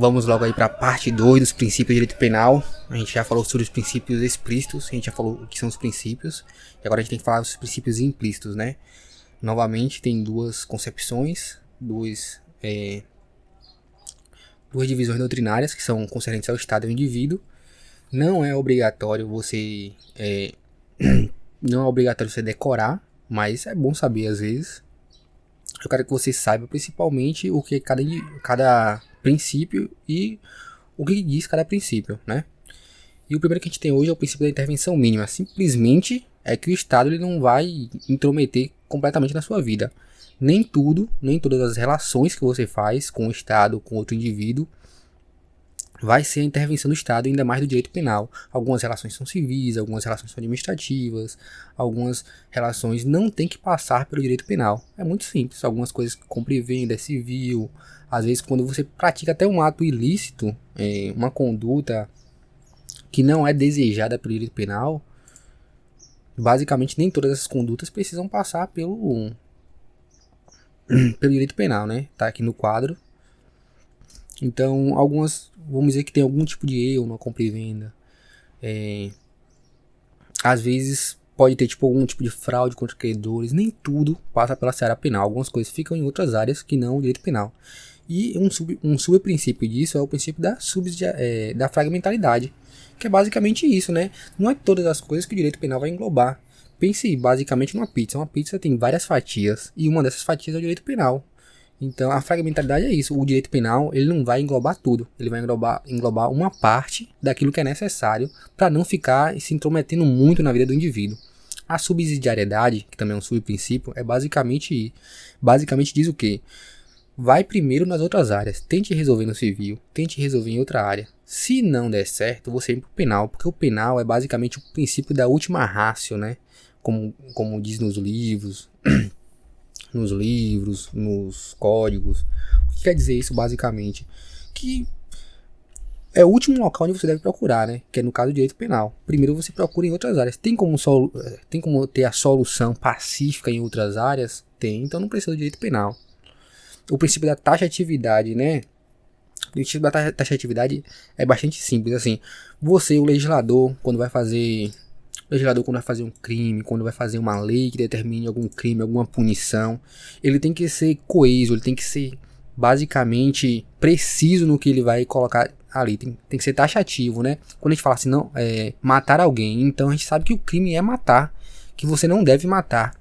Vamos logo aí para a parte 2 dos princípios de direito penal. A gente já falou sobre os princípios explícitos, a gente já falou o que são os princípios, e agora a gente tem que falar dos princípios implícitos, né? Novamente, tem duas concepções, duas divisões doutrinárias que são concernentes ao Estado e ao indivíduo. Não é obrigatório você decorar, mas é bom saber às vezes. Eu quero que você saiba principalmente o que é cada princípio e o que diz cada princípio, né? E o primeiro que a gente tem hoje é o princípio da intervenção mínima. Simplesmente é que o Estado ele não vai intrometer completamente na sua vida. Nem todas as relações que você faz com o Estado, com outro indivíduo, vai ser a intervenção do Estado, ainda mais do direito penal. Algumas relações são civis, algumas relações são administrativas, algumas relações não tem que passar pelo direito penal. É muito simples, algumas coisas que compra e venda é civil. Às vezes quando você pratica até um ato ilícito, uma conduta que não é desejada pelo direito penal, basicamente nem todas essas condutas precisam passar pelo direito penal, né? Tá aqui no quadro. Então, algumas, vamos dizer que tem algum tipo de erro na compra e venda. Às vezes pode ter algum tipo de fraude contra credores. Nem tudo passa pela seara penal. Algumas coisas ficam em outras áreas que não o direito penal. E um subprincípio disso é o princípio da fragmentalidade, que é basicamente isso, né? Não é todas as coisas que o direito penal vai englobar. Pense basicamente numa pizza. Uma pizza tem várias fatias e uma dessas fatias é o direito penal. Então a fragmentalidade é isso. O direito penal ele não vai englobar tudo. Ele vai englobar uma parte daquilo que é necessário para não ficar se intrometendo muito na vida do indivíduo. A subsidiariedade, que também é um subprincípio, é basicamente diz o quê? Vai primeiro nas outras áreas. Tente resolver no civil, tente resolver em outra área. Se não der certo, você vem para o penal, porque o penal é basicamente o princípio da última ratio, né? Como diz nos livros, nos códigos. O que quer dizer isso basicamente? Que é o último local onde você deve procurar, né? Que é no caso do direito penal. Primeiro você procura em outras áreas. Tem como ter a solução pacífica em outras áreas? Tem, então não precisa do direito penal. O princípio da taxatividade, né? O princípio da taxatividade é bastante simples, assim. Você, o legislador, quando vai fazer um crime, quando vai fazer uma lei que determine algum crime, alguma punição, ele tem que ser coeso, ele tem que ser basicamente preciso no que ele vai colocar ali, tem que ser taxativo, né? Quando a gente fala assim, não, matar alguém, então a gente sabe que o crime é matar, que você não deve matar.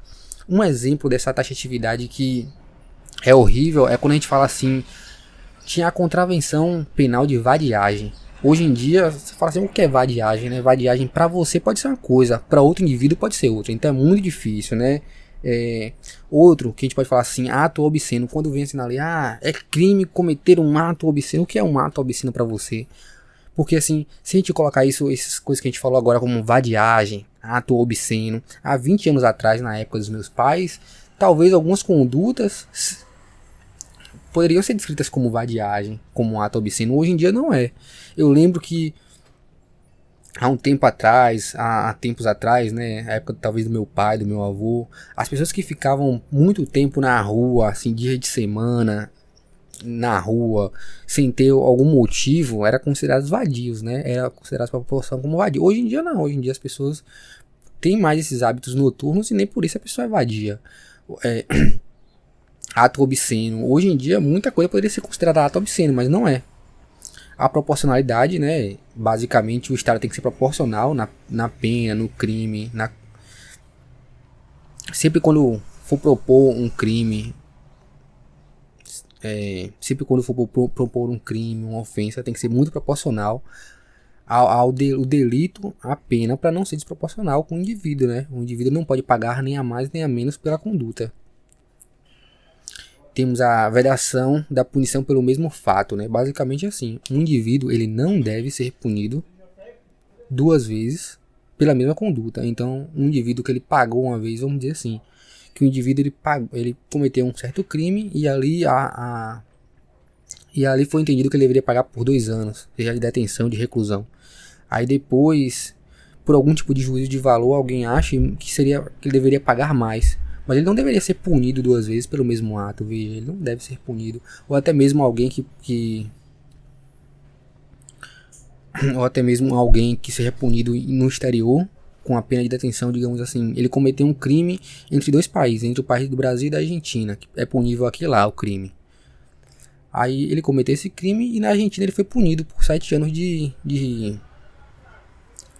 Um exemplo dessa taxatividade que é horrível é quando a gente fala assim, tinha a contravenção penal de vadiagem. Hoje em dia, você fala assim, o que é vadiagem, né? Vadiagem para você pode ser uma coisa, para outro indivíduo pode ser outra. Então é muito difícil, né? Outro que a gente pode falar assim, ato obsceno. Quando vem assim na lei, é crime cometer um ato obsceno. O que é um ato obsceno para você? Porque assim, se a gente colocar essas coisas que a gente falou agora como vadiagem, ato obsceno, há 20 anos atrás, na época dos meus pais, talvez algumas condutas poderiam ser descritas como vadiagem, como um ato obsceno. Hoje em dia não é. Eu lembro que há tempos atrás, né, a época talvez do meu pai, do meu avô, as pessoas que ficavam muito tempo na rua, assim, dia de semana, na rua, sem ter algum motivo, eram considerados vadios, né? Era considerado a população como vadio. Hoje em dia não. Hoje em dia as pessoas têm mais esses hábitos noturnos e nem por isso a pessoa é vadia. Ato obsceno. Hoje em dia, muita coisa poderia ser considerada ato obsceno, mas não é. A proporcionalidade, né? Basicamente, o Estado tem que ser proporcional na pena, no crime. Sempre quando for propor um crime, uma ofensa, tem que ser muito proporcional ao delito, à pena, para não ser desproporcional com o indivíduo, né? O indivíduo não pode pagar nem a mais nem a menos pela conduta. Temos a vedação da punição pelo mesmo fato, né? Basicamente assim, um indivíduo ele não deve ser punido duas vezes pela mesma conduta. Então, um indivíduo que ele pagou uma vez, vamos dizer assim, que o indivíduo ele cometeu um certo crime e ali foi entendido que ele deveria pagar por 2 anos, seja de detenção, de reclusão. Aí depois, por algum tipo de juízo de valor, alguém acha que ele deveria pagar mais. Mas ele não deveria ser punido 2 vezes pelo mesmo ato, veja, ele não deve ser punido. Ou até mesmo alguém que ou até mesmo alguém que seja punido no exterior com a pena de detenção, digamos assim, ele cometeu um crime entre dois países, entre o país do Brasil e da Argentina, que é punível aqui lá o crime. Aí ele cometeu esse crime e na Argentina ele foi punido por 7 anos de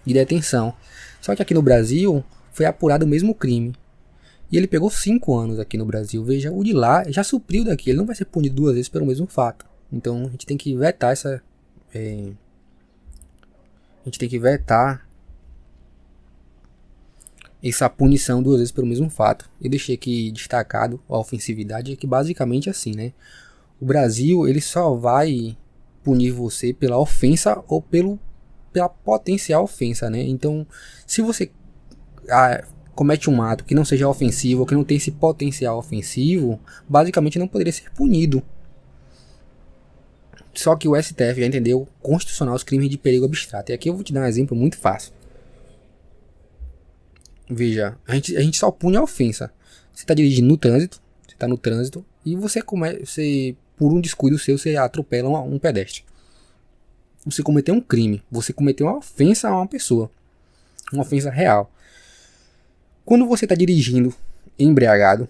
detenção. Só que aqui no Brasil foi apurado o mesmo crime. E ele pegou 5 anos aqui no Brasil. Veja, o de lá já supriu daqui. Ele não vai ser punido 2 vezes pelo mesmo fato. Então a gente tem que vetar essa... a gente tem que vetar essa punição 2 vezes pelo mesmo fato. Eu deixei aqui destacado a ofensividade, que basicamente é assim, né? O Brasil, ele só vai punir você pela ofensa ou pela potencial ofensa, né? Então, se você comete um ato que não seja ofensivo, ou que não tem esse potencial ofensivo, basicamente não poderia ser punido. Só que o STF já entendeu constitucional os crimes de perigo abstrato. E aqui eu vou te dar um exemplo muito fácil. Veja, a gente só pune a ofensa. Você está dirigindo no trânsito, você está no trânsito, e você por um descuido seu, você atropela um pedestre. Você cometeu um crime, você cometeu uma ofensa a uma pessoa, uma ofensa real. Quando você está dirigindo embriagado,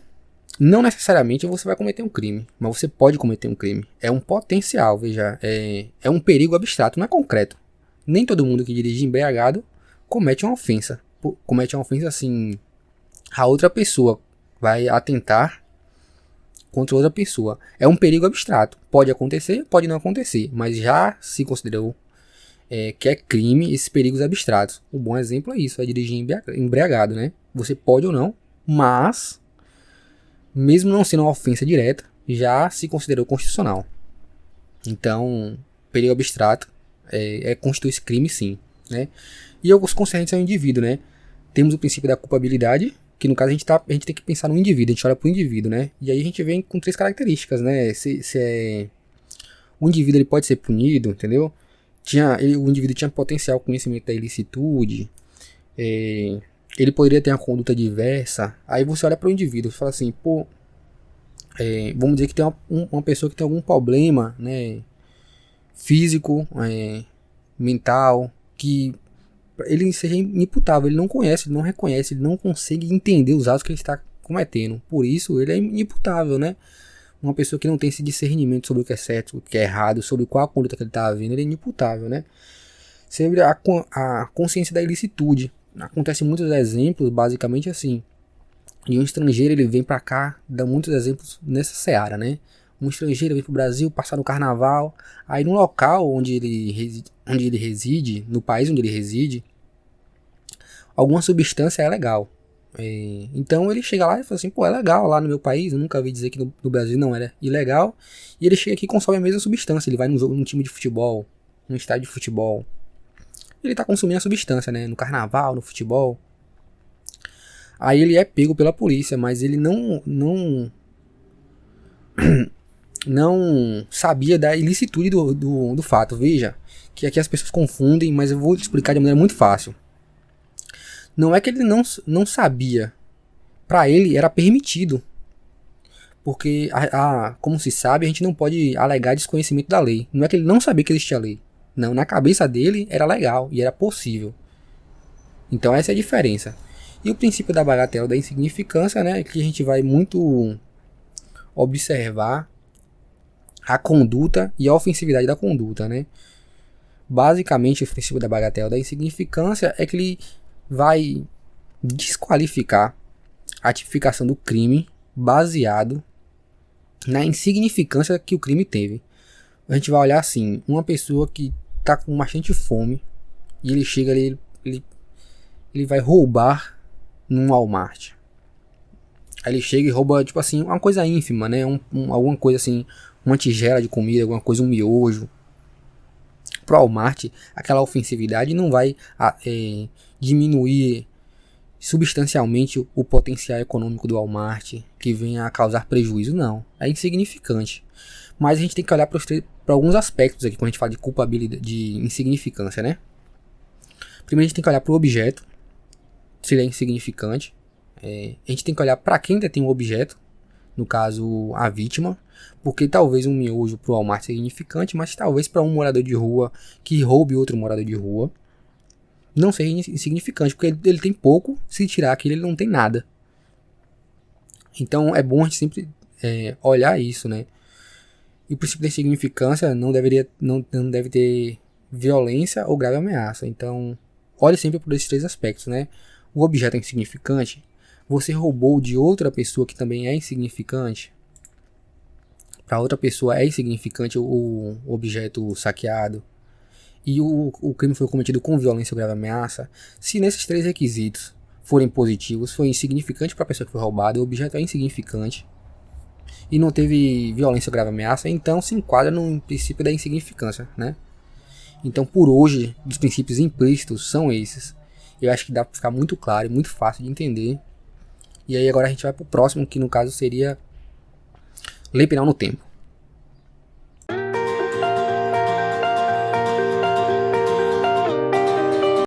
não necessariamente você vai cometer um crime, mas você pode cometer um crime. É um potencial, veja, é um perigo abstrato, não é concreto. Nem todo mundo que dirige embriagado comete uma ofensa. Comete uma ofensa assim, a outra pessoa vai atentar contra outra pessoa. É um perigo abstrato. Pode acontecer, pode não acontecer, mas já se considerou que é crime esses perigos abstratos. Um bom exemplo é isso, é dirigir embriagado, né? Você pode ou não, mas mesmo não sendo uma ofensa direta, já se considerou constitucional. Então, perigo abstrato constitui esse crime, sim, né? E os concernentes ao indivíduo, né? Temos o princípio da culpabilidade, que no caso a gente tem que pensar no indivíduo, a gente olha para o indivíduo, né? E aí a gente vem com 3 características, né? O indivíduo ele pode ser punido, entendeu? O indivíduo tinha potencial conhecimento da ilicitude, ele poderia ter uma conduta diversa. Aí você olha para o indivíduo e fala assim, pô, vamos dizer que tem uma pessoa que tem algum problema, né? Físico, mental, que ele seja inimputável, ele não conhece, ele não reconhece, ele não consegue entender os atos que ele está cometendo. Por isso, ele é inimputável, né? Uma pessoa que não tem esse discernimento sobre o que é certo, o que é errado, sobre qual a conduta que ele está vendo, ele é inimputável, né? Sobre a consciência da ilicitude. Acontece muitos exemplos, basicamente assim. E um estrangeiro, ele vem para cá, dá muitos exemplos nessa seara, né? Um estrangeiro vem para o Brasil, passar no carnaval, aí no local onde ele reside, no país onde ele reside, alguma substância é legal. Então ele chega lá e fala assim, pô, é legal lá no meu país, eu nunca vi dizer que no Brasil não era ilegal, e ele chega aqui e consome a mesma substância, ele vai num time de futebol, num estádio de futebol, ele está consumindo a substância, né, no carnaval, no futebol. Aí ele é pego pela polícia, mas ele não sabia da ilicitude do fato. Veja, que aqui as pessoas confundem, mas eu vou explicar de maneira muito fácil. Não é que ele não sabia. Para ele era permitido. Porque, como se sabe, a gente não pode alegar desconhecimento da lei. Não é que ele não sabia que existia lei. Não, na cabeça dele era legal e era possível. Então essa é a diferença. E o princípio da bagatela da insignificância, né, é que a gente vai muito observar a conduta e a ofensividade da conduta, né? Basicamente, o princípio da bagatela da insignificância é que ele vai desqualificar a tipificação do crime baseado na insignificância que o crime teve. A gente vai olhar assim, uma pessoa que está com bastante fome e ele chega ali, ele vai roubar num Walmart. Aí ele chega e rouba, tipo assim, uma coisa ínfima, né? Alguma coisa assim, uma tigela de comida, alguma coisa, um miojo. Pro Walmart, aquela ofensividade não vai diminuir substancialmente o potencial econômico do Walmart, que venha a causar prejuízo, não. É insignificante. Mas a gente tem que olhar para alguns aspectos aqui, quando a gente fala de culpabilidade, de insignificância, né? Primeiro a gente tem que olhar para o objeto, se ele é insignificante. A gente tem que olhar para quem detém o objeto, no caso a vítima, porque talvez um miojo para o Walmart seja significante, mas talvez para um morador de rua que roube outro morador de rua não seja insignificante, porque ele tem pouco, se tirar aquilo ele não tem nada. Então é bom a gente sempre olhar isso, né? E o princípio da insignificância não deve ter violência ou grave ameaça. Então, olhe sempre por esses 3 aspectos, né? O objeto é insignificante. Você roubou de outra pessoa que também é insignificante. Para outra pessoa é insignificante o objeto saqueado. E o crime foi cometido com violência ou grave ameaça. Se nesses 3 requisitos forem positivos, foi insignificante para a pessoa que foi roubada, o objeto é insignificante e não teve violência ou grave ameaça, então se enquadra no princípio da insignificância, né? Então, por hoje, os princípios implícitos são esses. Eu acho que dá para ficar muito claro e muito fácil de entender. E aí agora a gente vai para o próximo, que no caso seria Lei Penal no Tempo.